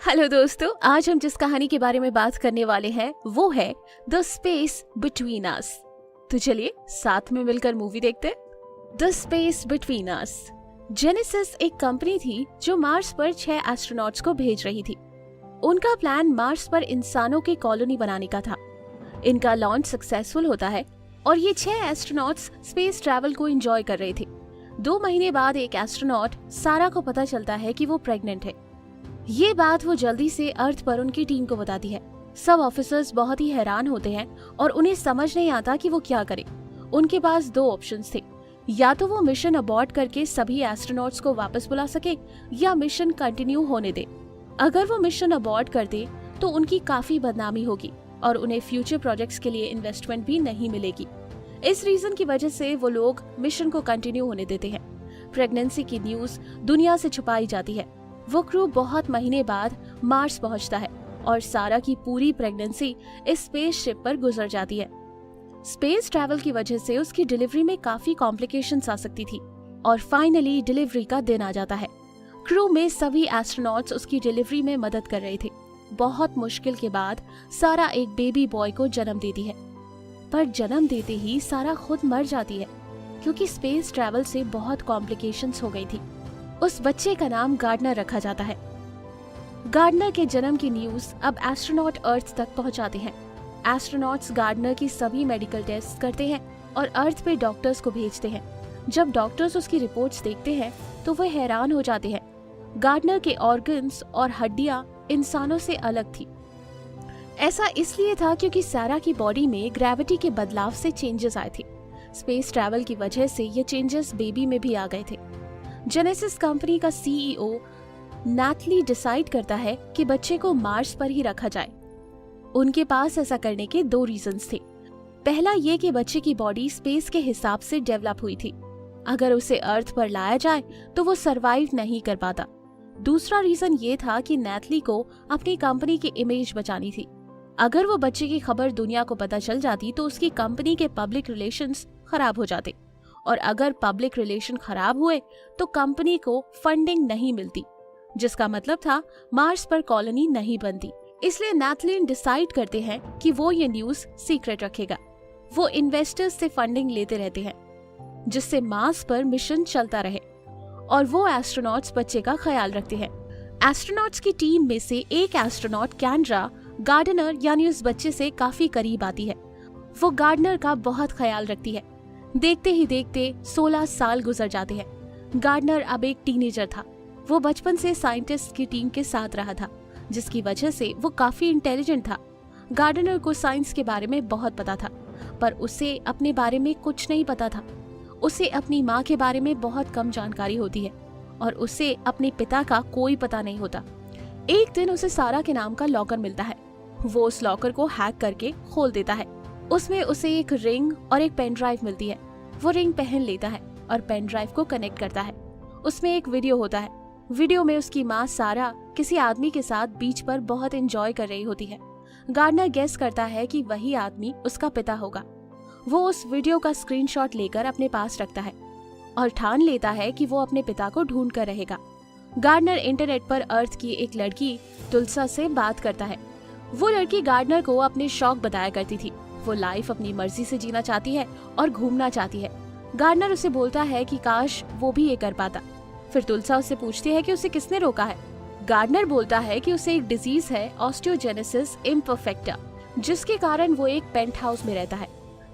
Hello दोस्तों, आज हम जिस कहानी के बारे में बात करने वाले हैं वो है द स्पेस बिटवीन अस। तो चलिए साथ में मिलकर मूवी देखते हैं। The space between us. Genesis एक कंपनी थी जो मार्स पर 6 एस्ट्रोनॉट्स को भेज रही थी। उनका प्लान मार्स पर इंसानों की कॉलोनी बनाने का था। इनका लॉन्च सक्सेसफुल होता है और ये 6 एस्ट्रोनॉट्स स्पेस ट्रैवल को एंजॉय कर रहे थे। 2 महीने बाद एक एस्ट्रोनॉट सारा को पता चलता है कि वो प्रेग्नेंट है। ये बात वो जल्दी से अर्थ पर उनकी टीम को बताती है। सब ऑफिसर्स बहुत ही हैरान होते हैं और उन्हें समझ नहीं आता कि वो क्या करें। उनके पास 2 ऑप्शंस थे, या तो वो मिशन अबॉर्ट करके सभी एस्ट्रोनॉट्स को वापस बुला सके या मिशन कंटिन्यू होने दे। अगर वो मिशन अबॉर्ट कर दे तो उनकी काफी बदनामी होगी और उन्हें फ्यूचर प्रोजेक्ट्स के लिए इन्वेस्टमेंट भी नहीं मिलेगी। इस रीजन की वजह से वो लोग मिशन को कंटिन्यू होने देते हैं। प्रेगनेंसी की न्यूज दुनिया से छुपाई जाती है। वो क्रू बहुत महीने बाद मार्स पहुंचता है और सारा की पूरी प्रेगनेंसी इस स्पेसशिप पर गुजर जाती है। स्पेस ट्रैवल की वजह से उसकी डिलीवरी में काफी कॉम्प्लिकेशंस आ सकती थी और फाइनली डिलीवरी का दिन आ जाता है। क्रू में सभी एस्ट्रोनॉट्स उसकी डिलीवरी में मदद कर रहे थे। बहुत मुश्किल के बाद सारा एक बेबी बॉय को जन्म देती है, पर जन्म देते ही सारा खुद मर जाती है क्योंकि स्पेस ट्रैवल से बहुत कॉम्प्लिकेशंस हो गई थी। उस बच्चे का नाम गार्डनर रखा जाता है। गार्डनर के जन्म की न्यूज अब एस्ट्रोनॉट अर्थ तक पहुंचाते हैं। एस्ट्रोनॉट्स गार्डनर की सभी मेडिकल टेस्ट करते हैं और अर्थ पे डॉक्टर्स को भेजते हैं। जब डॉक्टर्स उसकी रिपोर्ट्स देखते हैं तो वो हैरान हो जाते हैं। गार्डनर के ऑर्गन्स और हड्डियां इंसानों से अलग थी। ऐसा इसलिए था क्योंकि सारा की बॉडी में ग्रेविटी के बदलाव से चेंजेस आए थे। स्पेस ट्रैवल की वजह से ये चेंजेस बेबी में भी आ गए थे। जेनेसिस कंपनी का सीईओ नैथली डिसाइड करता है कि बच्चे को मार्स पर ही रखा जाए। उनके पास ऐसा करने के 2 रीजंस थे। पहला ये कि बच्चे की बॉडी स्पेस के हिसाब से डेवलप हुई थी। अगर उसे अर्थ पर लाया जाए तो वो सरवाइव नहीं कर पाता। दूसरा रीजन ये था कि नैथली को अपनी कंपनी की इमेज बचानी थी। अगर वो बच्चे की खबर दुनिया को पता चल जाती तो उसकी कंपनी के पब्लिक रिलेशंस खराब हो जाते, और अगर पब्लिक रिलेशन खराब हुए तो कंपनी को फंडिंग नहीं मिलती, जिसका मतलब था मार्स पर कॉलोनी नहीं बनती। इसलिए नैथलिन डिसाइड करते हैं कि वो ये न्यूज सीक्रेट रखेगा। वो इन्वेस्टर्स से फंडिंग लेते रहते हैं जिससे मार्स पर मिशन चलता रहे, और वो एस्ट्रोनॉट्स बच्चे का ख्याल रखते हैं। एस्ट्रोनॉट्स की टीम में से एक एस्ट्रोनॉट कैंड्रा गार्डनर यानी उस बच्चे से काफी करीब आती है। वो गार्डनर का बहुत ख्याल रखती है। देखते ही देखते 16 साल गुजर जाते हैं। गार्डनर अब एक टीनेजर था। वो बचपन से साइंटिस्ट की टीम के साथ रहा था, जिसकी वजह से वो काफी इंटेलिजेंट था। गार्डनर को साइंस के बारे में बहुत पता था, पर उसे अपने बारे में कुछ नहीं पता था। उसे अपनी माँ के बारे में बहुत कम जानकारी होती है और उसे अपने पिता का कोई पता नहीं होता। एक दिन उसे सारा के नाम का लॉकर मिलता है। वो उस लॉकर को हैक करके खोल देता है। उसमें उसे एक रिंग और एक पेन ड्राइव मिलती है। वो रिंग पहन लेता है और पेन ड्राइव को कनेक्ट करता है। उसमें एक वीडियो होता है। वीडियो में उसकी माँ सारा किसी आदमी के साथ बीच पर बहुत एंजॉय कर रही होती है। गार्डनर गेस करता है कि वही आदमी उसका पिता होगा। वो उस वीडियो का स्क्रीनशॉट लेकर अपने पास रखता है और ठान लेता है कि वो अपने पिता को ढूंढ कर रहेगा। गार्डनर इंटरनेट पर अर्थ की एक लड़की तुलसा से बात करता है। वो लड़की गार्डनर को अपने शौक बताया करती थी। वो लाइफ अपनी मर्जी से जीना चाहती है और घूमना चाहती है। गार्डनर उसे बोलता है कि काश वो भी ये कर पाता। फिर तुलसा उससे पूछती है कि उसे किसने रोका है। गार्डनर बोलता है कि उसे एक डिजीज है, ऑस्टियोजेनेसिस इम्परफेक्टा, जिसके कारण वो एक पेंट हाउस में रहता है।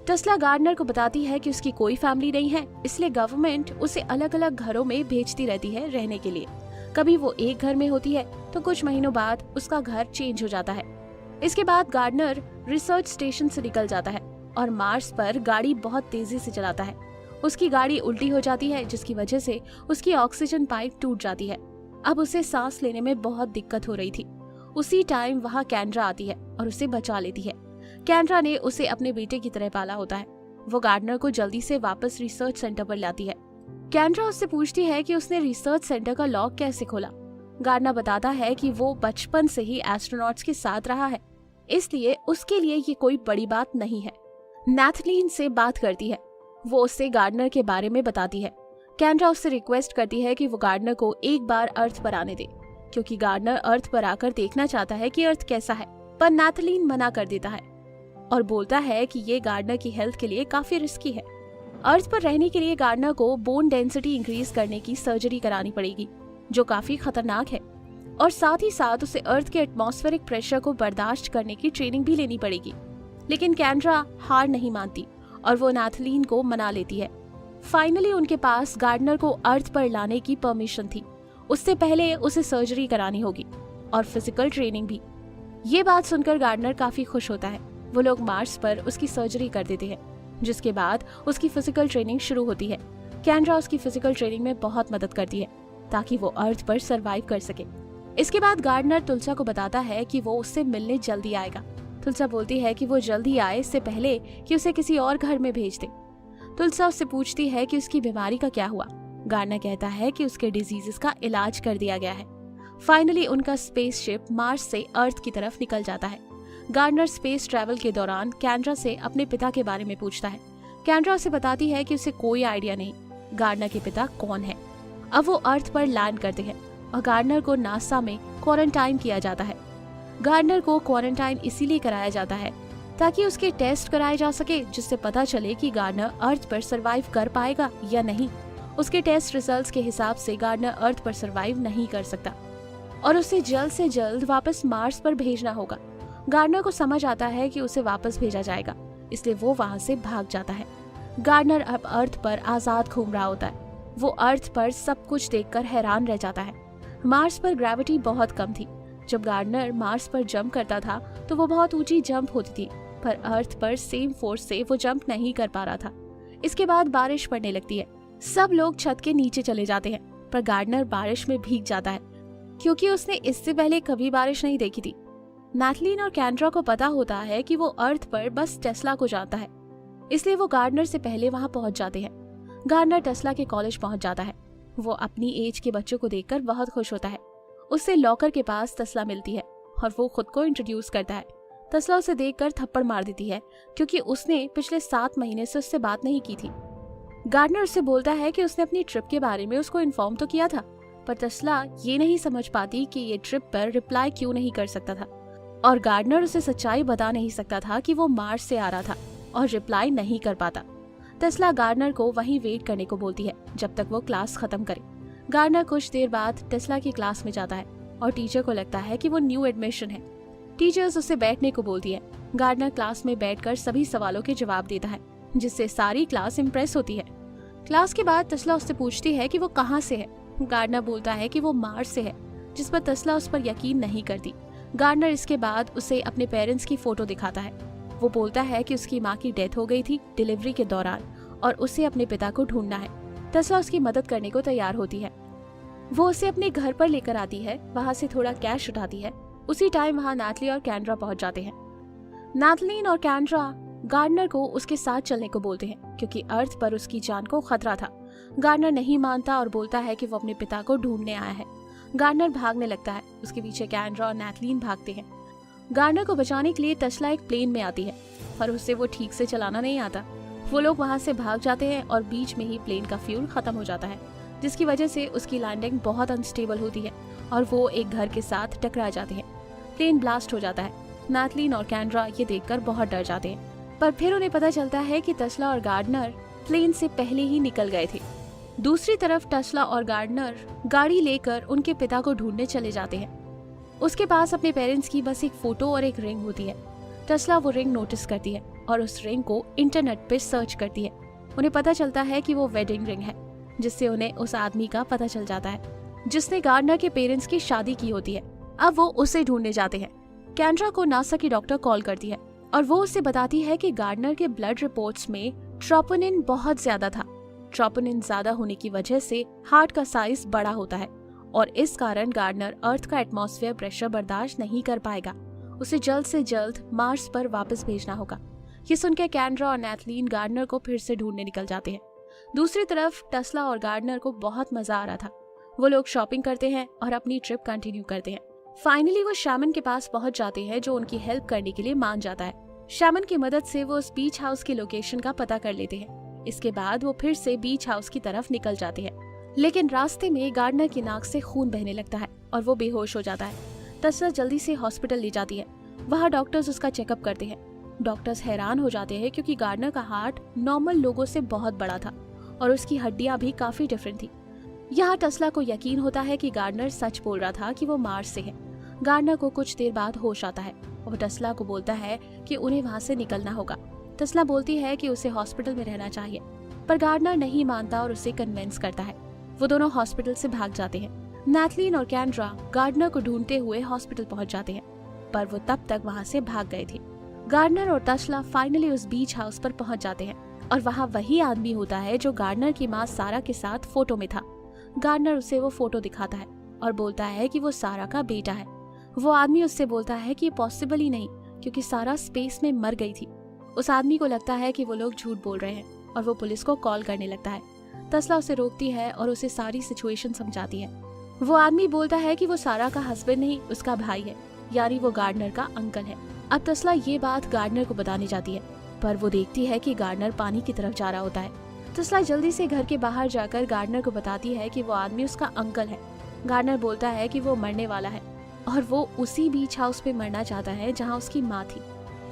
टेस्ला गार्डनर को बताती है कि उसकी कोई फैमिली नहीं है, इसलिए गवर्नमेंट उसे अलग अलग घरों में भेजती रहती है रहने के लिए। कभी वो एक घर में होती है तो कुछ महीनों बाद उसका घर चेंज हो जाता है। इसके बाद गार्डनर रिसर्च स्टेशन से निकल जाता है और मार्स पर गाड़ी बहुत तेजी से चलाता है। उसकी गाड़ी उल्टी हो जाती है, जिसकी वजह से उसकी ऑक्सीजन पाइप टूट जाती है। अब उसे सांस लेने में बहुत दिक्कत हो रही थी। उसी टाइम वहाँ कैंड्रा आती है और उसे बचा लेती है। कैंड्रा ने उसे अपने बेटे की तरह पाला होता है। वो गार्डनर को जल्दी से वापस रिसर्च सेंटर पर लाती है। कैंड्रा उससे पूछती है कि उसने रिसर्च सेंटर का लॉक कैसे खोला। गार्डनर बताता है कि वो बचपन से ही एस्ट्रोनॉट्स के साथ रहा है, इसलिए उसके लिए ये कोई बड़ी बात नहीं है। नैथलीन से बात करती है। वो उससे गार्डनर के बारे में बताती है। कैंड्रा उससे रिक्वेस्ट करती है कि वो गार्डनर को एक बार अर्थ पर आने दे। क्योंकि गार्डनर अर्थ पर आकर देखना चाहता है कि अर्थ कैसा है, पर नैथलीन मना कर देता है और बोलता है कि ये गार्डनर की हेल्थ के लिए काफी रिस्की है। अर्थ पर रहने के लिए गार्डनर को बोन डेंसिटी इंक्रीज करने की सर्जरी करानी पड़ेगी, जो काफी खतरनाक है, और साथ ही साथ उसे अर्थ के एटमॉस्फेरिक प्रेशर को बर्दाश्त करने की ट्रेनिंग भी लेनी पड़ेगी। लेकिन कैंड्रा हार नहीं मानती और वो नैथलीन को मना लेती है। फाइनली उनके पास गार्डनर को अर्थ पर लाने की परमिशन थी। उससे पहले उसे सर्जरी करानी होगी और फिजिकल ट्रेनिंग भी। ये बात सुनकर गार्डनर काफी खुश होता है। वो लोग मार्स पर उसकी सर्जरी कर देते हैं, जिसके बाद उसकी फिजिकल ट्रेनिंग शुरू होती है। कैंड्रा उसकी फिजिकल ट्रेनिंग में बहुत मदद करती है ताकि वो अर्थ पर सरवाइव कर सके। इसके बाद गार्डनर तुलसा को बताता है कि वो उससे मिलने जल्दी आएगा। तुलसा बोलती है कि वो जल्दी आए इससे पहले कि उसे किसी और घर में भेज दे। तुलसा उससे पूछती है कि उसकी बीमारी का क्या हुआ। गार्डनर कहता है कि उसके डिजीजेस का इलाज कर दिया गया है। फाइनली उनका स्पेसशिप मार्स से अर्थ की तरफ निकल जाता है। गार्डनर स्पेस ट्रैवल के दौरान कैंड्रा से अपने पिता के बारे में पूछता है। कैंड्रा उसे बताती है कि उसे कोई आइडिया नहीं गार्डनर के पिता कौन है। अब वो अर्थ पर लैंड करते हैं और गार्डनर को नासा में क्वारंटाइन किया जाता है। गार्डनर को क्वारंटाइन इसीलिए कराया जाता है ताकि उसके टेस्ट कराए जा सके, जिससे पता चले कि गार्डनर अर्थ पर सरवाइव कर पाएगा या नहीं। उसके टेस्ट रिजल्ट्स के हिसाब से गार्डनर अर्थ पर सरवाइव नहीं कर सकता और उसे जल्द से जल्द वापस मार्स पर भेजना होगा। गार्डनर को समझ आता है कि उसे वापस भेजा जाएगा, इसलिए वो वहाँ से भाग जाता है। गार्डनर अब अर्थ पर आजाद घूम रहा होता है। वो अर्थ पर सब कुछ देखकर हैरान रह जाता है। मार्स पर ग्रेविटी बहुत कम थी। जब गार्डनर मार्स पर जंप करता था तो वो बहुत ऊंची जंप होती थी, पर अर्थ पर सेम फोर्स से वो जंप नहीं कर पा रहा था। इसके बाद बारिश पड़ने लगती है। सब लोग छत के नीचे चले जाते हैं, पर गार्डनर बारिश में भीग जाता है क्योंकि उसने इससे पहले कभी बारिश नहीं देखी थी। नैथलीन और कैंड्रा को पता होता है कि वो अर्थ पर बस टेस्ला को जानता है, इसलिए वो गार्डनर से पहले वहाँ पहुँच जाते हैं। गार्डनर टेस्ला के कॉलेज पहुँच जाता है। वो अपनी एज के बच्चों को देखकर बहुत खुश होता है। उससे लॉकर के पास टेस्ला मिलती है और वो खुद को इंट्रोड्यूस करता है। टेस्ला उसे देखकर थप्पड़ मार देती है क्योंकि उसने पिछले 7 महीने से उससे बात नहीं की थी। गार्डनर उससे बोलता है कि उसने अपनी ट्रिप के बारे में उसको इन्फॉर्म तो किया था, पर टेस्ला ये नहीं समझ पाती कि ये ट्रिप पर रिप्लाई क्यों नहीं कर सकता था, और गार्डनर उसे सच्चाई बता नहीं सकता था कि वो मार्स से आ रहा था और रिप्लाई नहीं कर पाता। टेस्ला गार्डनर को वहीं वेट करने को बोलती है जब तक वो क्लास खत्म करे। गार्डनर कुछ देर बाद टेस्ला की क्लास में जाता है और टीचर को लगता है कि वो न्यू एडमिशन है। टीचर्स उसे बैठने को बोलती है। गार्डनर क्लास में बैठकर सभी सवालों के जवाब देता है, जिससे सारी क्लास इम्प्रेस होती है। क्लास के बाद टेस्ला उससे पूछती है कि वो कहाँ से है। गार्डनर बोलता है कि वो मार्स से है, जिस पर टेस्ला उस पर यकीन नहीं करती। गार्डनर इसके बाद उसे अपने पेरेंट्स की फोटो दिखाता है। वो बोलता है कि उसकी माँ की डेथ हो गई थी डिलीवरी के दौरान और उसे अपने पिता को ढूंढना है। टेस्ला उसकी मदद करने को तैयार होती है। वो उसे अपने घर पर लेकर आती है, वहाँ से थोड़ा कैश उठाती है। उसी टाइम वहाँ नैथली और कैंड्रा पहुँच जाते हैं। नैथलीन और कैंड्रा गार्डनर को उसके साथ चलने को बोलते हैं क्योंकि अर्थ पर उसकी जान को खतरा था। गार्डनर नहीं मानता और बोलता है कि वो अपने पिता को ढूंढने आया है। गार्डनर भागने लगता है। उसके पीछे कैंड्रा और नैथलीन भागते हैं। गार्डनर को बचाने के लिए टेस्ला एक प्लेन में आती है, पर उससे वो ठीक से चलाना नहीं आता। वो लोग वहाँ से भाग जाते हैं और बीच में ही प्लेन का फ्यूल खत्म हो जाता है, जिसकी वजह से उसकी लैंडिंग बहुत अनस्टेबल होती है और वो एक घर के साथ टकरा जाते हैं। प्लेन ब्लास्ट हो जाता है। नैथलीन और कैंड्रा ये देखकर बहुत डर जाते हैं, पर फिर उन्हें पता चलता है कि टेस्ला और गार्डनर प्लेन से पहले ही निकल गए थे। दूसरी तरफ टेस्ला और गार्डनर गाड़ी लेकर उनके पिता को ढूंढने चले जाते हैं। उसके पास अपने पेरेंट्स की बस एक फोटो और एक रिंग होती है। टेस्ला वो रिंग नोटिस करती है और उस रिंग को इंटरनेट पे सर्च करती है। उन्हें पता चलता है कि वो वेडिंग रिंग है, जिससे उन्हें उस आदमी का पता चल जाता है जिसने गार्डनर के पेरेंट्स की शादी की होती है। अब वो उसे ढूंढने जाते हैं। कैंड्रा को नासा की डॉक्टर कॉल करती है और वो उसे बताती है कि गार्डनर के ब्लड रिपोर्ट्स में ट्रोपोनिन बहुत ज्यादा था। ट्रोपोनिन ज्यादा होने की वजह से हार्ट का साइज बड़ा होता है और इस कारण गार्डनर अर्थ का एटमॉस्फेयर प्रेशर बर्दाश्त नहीं कर पाएगा। उसे जल्द से जल्द मार्स पर वापस भेजना होगा। ये सुनकर कैंड्रा और नैथलीन गार्डनर को फिर से ढूंढने निकल जाते हैं। दूसरी तरफ टेस्ला और गार्डनर को बहुत मजा आ रहा था। वो लोग शॉपिंग करते हैं और अपनी ट्रिप कंटिन्यू करते हैं। फाइनली वो शैमन के पास पहुंच जाते हैं, जो उनकी हेल्प करने के लिए मान जाता है। शैमन की मदद से वो उस बीच हाउस की लोकेशन का पता कर लेते हैं। इसके बाद वो फिर से बीच हाउस की तरफ निकल जाते हैं। लेकिन रास्ते में गार्डनर की नाक से खून बहने लगता है और वो बेहोश हो जाता है। तस्ला जल्दी से हॉस्पिटल ले जाती है। वहाँ डॉक्टर्स उसका चेकअप करते हैं। डॉक्टर्स हैरान हो जाते हैं क्योंकि गार्डनर का हार्ट नॉर्मल लोगों से बहुत बड़ा था और उसकी हड्डियां भी काफी डिफरेंट थी। यहाँ तस्ला को यकीन होता है कि गार्डनर सच बोल रहा था कि वो मार्स से है। गार्डनर को कुछ देर बाद होश आता है और तस्ला को बोलता है कि उन्हें वहाँ से निकलना होगा। तस्ला बोलती है कि उसे हॉस्पिटल में रहना चाहिए, पर गार्डनर नहीं मानता और उसे कन्विंस करता है। वो दोनों हॉस्पिटल से भाग जाते हैं। नैथलीन और कैंड्रा गार्डनर को ढूंढते हुए हॉस्पिटल पहुंच जाते हैं, पर वो तब तक वहाँ से भाग गए थे। गार्डनर और तस्ला फाइनली उस बीच हाउस पर पहुंच जाते हैं और वहाँ वही आदमी होता है जो गार्डनर की माँ सारा के साथ फोटो में था। गार्डनर उसे वो फोटो दिखाता है और बोलता है कि वो सारा का बेटा है। वो आदमी उससे बोलता है कि पॉसिबल ही नहीं, क्योंकि सारा स्पेस में मर गई थी। उस आदमी को लगता है कि वो लोग झूठ बोल रहे हैं और वो पुलिस को कॉल करने लगता है। तस्ला उसे रोकती है और उसे सारी सिचुएशन समझाती है। वो आदमी बोलता है कि वो सारा का हस्बैंड नहीं, उसका भाई है, यानी वो गार्डनर का अंकल है। अब तस्ला ये बात गार्डनर को बताने जाती है, पर वो देखती है कि गार्डनर पानी की तरफ जा रहा होता है। तस्ला जल्दी से घर के बाहर जाकर गार्डनर को बताती है कि वो आदमी उसका अंकल है। गार्डनर बोलता है कि वो मरने वाला है और वो उसी बीच हाउस पे मरना चाहता है जहाँ उसकी माँ थी।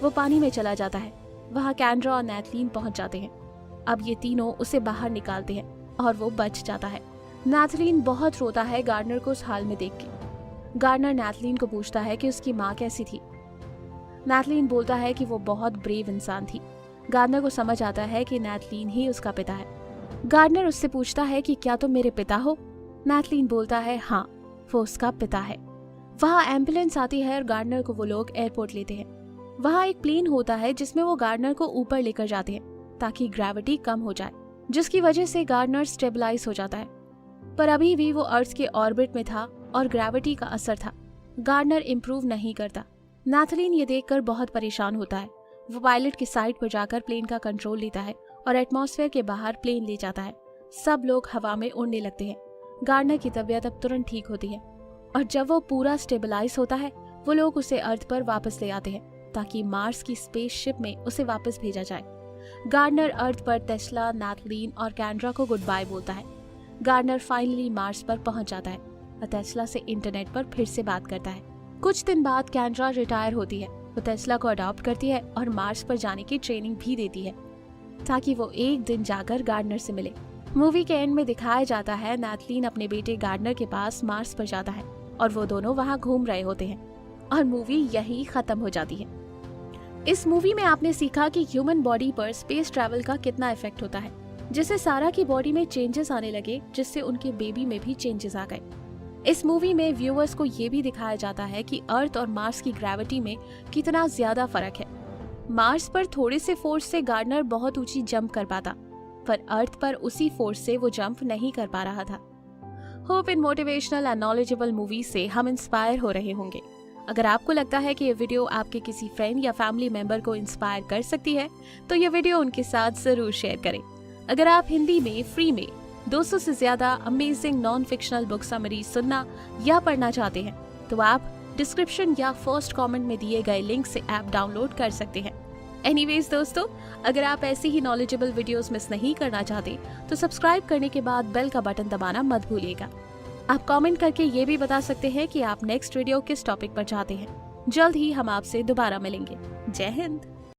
वो पानी में चला जाता है। वहाँ कैंड्रा और नैथलीन पहुँच जाते हैं। अब ये तीनों उसे बाहर निकालते हैं और वो बच जाता है। नैथलीन बहुत रोता है गार्डनर को उस हाल में देख के। गार्डनर नैथलीन को पूछता है कि उसकी माँ कैसी थी। नैथलीन बोलता है कि वो बहुत ब्रेव इंसान थी। गार्डनर को समझ आता है कि नैथलीन ही उसका पिता है। गार्डनर उससे पूछता है कि क्या तुम मेरे पिता हो? नैथलीन बोलता है हाँ, वो उसका पिता है। वहाँ एम्बुलेंस आती है और गार्डनर को वो लोग एयरपोर्ट लेते हैं। वहाँ एक प्लेन होता है जिसमें वो गार्डनर को ऊपर लेकर जाते हैं ताकि ग्रेविटी कम हो जाए, जिसकी वजह से गार्डनर स्टेबलाइज हो जाता है। पर अभी भी वो अर्थ के ऑर्बिट में था और ग्रेविटी का असर था। गार्डनर इम्प्रूव नहीं करता। नैथलीन ये देखकर बहुत परेशान होता है। वो पायलट की साइड पर जाकर प्लेन का कंट्रोल लेता है और एटमॉस्फेयर के बाहर प्लेन ले जाता है। सब लोग हवा में उड़ने लगते हैं। गार्डनर की तबीयत अब तुरंत ठीक होती है और जब वो पूरा स्टेबलाइज होता है, वो लोग उसे अर्थ पर वापस ले आते हैं ताकि मार्स की स्पेसशिप में उसे वापस भेजा जाए। गार्डनर अर्थ पर तस्ला, नैथलीन और कैंड्रा को गुड बाय बोलता है। गार्डनर फाइनली मार्स पर पहुंच जाता है और तस्ला से इंटरनेट पर फिर से बात करता है। कुछ दिन बाद कैंड्रा रिटायर होती है। वो तस्ला को अडॉप्ट करती है और मार्स पर जाने की ट्रेनिंग भी देती है ताकि वो एक दिन जाकर गार्डनर से मिले। मूवी के एंड में दिखाया जाता है नैथलीन अपने बेटे गार्डनर के पास मार्स पर जाता है और वो दोनों वहाँ घूम रहे होते हैं और मूवी यही खत्म हो जाती है। इस मूवी में आपने सीखा कि ह्यूमन बॉडी पर स्पेस ट्रैवल का कितना इफेक्ट होता है, जिससे सारा की बॉडी में चेंजेस आने लगे, जिससे उनके बेबी में भी चेंजेस आ गए। इस मूवी में व्यूअर्स को ये भी दिखाया जाता है कि अर्थ और मार्स की ग्रेविटी में कितना ज्यादा फर्क है। मार्स पर थोड़े से फोर्स से गार्डनर बहुत ऊंची जंप कर पाता, पर अर्थ पर उसी फोर्स से वो जंप नहीं कर पा रहा था। Hope in motivational and knowledgeable movie से हम इंस्पायर हो रहे होंगे। अगर आपको लगता है कि ये वीडियो आपके किसी फ्रेंड या फैमिली मेंबर को इंस्पायर कर सकती है, तो ये वीडियो उनके साथ जरूर शेयर करें। अगर आप हिंदी में फ्री में 200 से ज्यादा amazing non fictional book summary सुनना या पढ़ना चाहते हैं, तो आप डिस्क्रिप्शन या फर्स्ट कमेंट में दिए गए लिंक से ऐप डाउनलोड कर सकते हैं। एनीवेज दोस्तों, अगर आप ऐसी ही नॉलेजेबल वीडियोस मिस नहीं करना चाहते, तो सब्सक्राइब करने के बाद बेल का बटन दबाना मत भूलिएगा। आप कमेंट करके ये भी बता सकते हैं कि आप नेक्स्ट वीडियो किस टॉपिक पर चाहते हैं। जल्द ही हम आपसे दोबारा मिलेंगे। जय हिंद।